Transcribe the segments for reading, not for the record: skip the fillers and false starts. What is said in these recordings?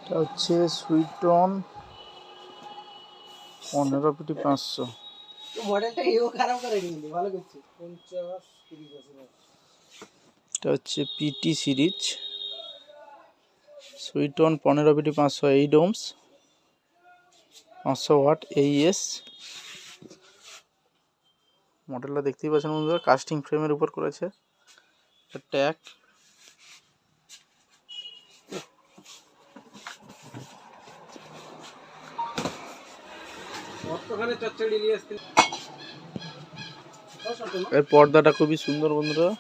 এটা হচ্ছে সুইটন 15 পিটি 500। মডেলটা এও খারাপ করে কিন্তু ভালো করছে 50 30 বছর। এটা হচ্ছে পিটি সিরিজ সুইটন 15 পিটি 500 8 ohms 500 ওয়াট AES। মডেলটা দেখতেই পাচ্ছেন বন্ধুরা, কাস্টিং ফ্রেমের উপর করেছে। ট্যাগ এর পর্দাটা খুবই সুন্দর বন্ধুরা।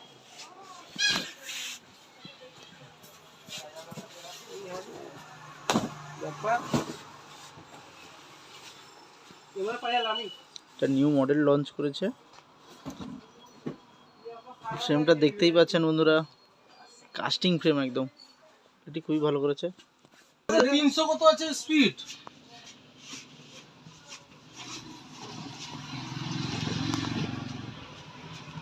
এটা নিউ মডেল লঞ্চ করেছে। ফ্রেমটা দেখতেই পাচ্ছেন বন্ধুরা, কাস্টিং ফ্রেম একদম, এটি খুবই ভালো করেছে। 300 কত আছে স্পিড?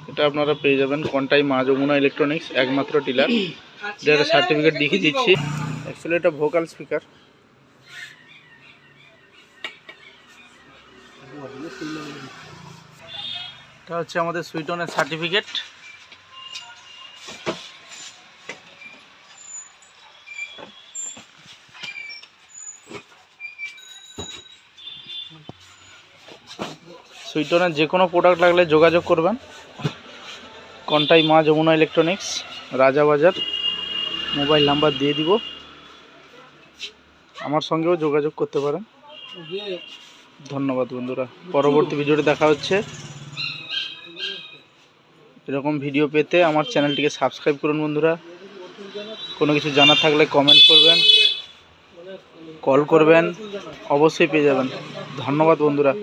এটা আপনারা পেয়ে যাবেন কন্টাই মা যমুনা ইলেকট্রনিক্স, একমাত্র ডিলার। এটার সার্টিফিকেট দেখিয়ে দিচ্ছি। অ্যাকচুয়ালি এটা ভোকাল স্পিকার। এটা হচ্ছে আমাদের সুইটনের সার্টিফিকেট। সুইটনের যে কোনো প্রোডাক্ট লাগলে যোগাযোগ করবেন। Contai Maa Jamuna electronics, Rajabazar. Mobile number দিয়ে দিব, আমার সঙ্গেও যোগাযোগ করতে পারেন। ধন্যবাদ বন্ধুরা, পরবর্তী ভিডিওতে দেখা হচ্ছে। এরকম ভিডিও পেতে আমার চ্যানেলটিকে সাবস্ক্রাইব করুন বন্ধুরা। কোনো কিছু জানার থাকলে কমেন্ট করবেন, কল করবেন, অবশ্যই পেয়ে যাবেন। ধন্যবাদ বন্ধুরা।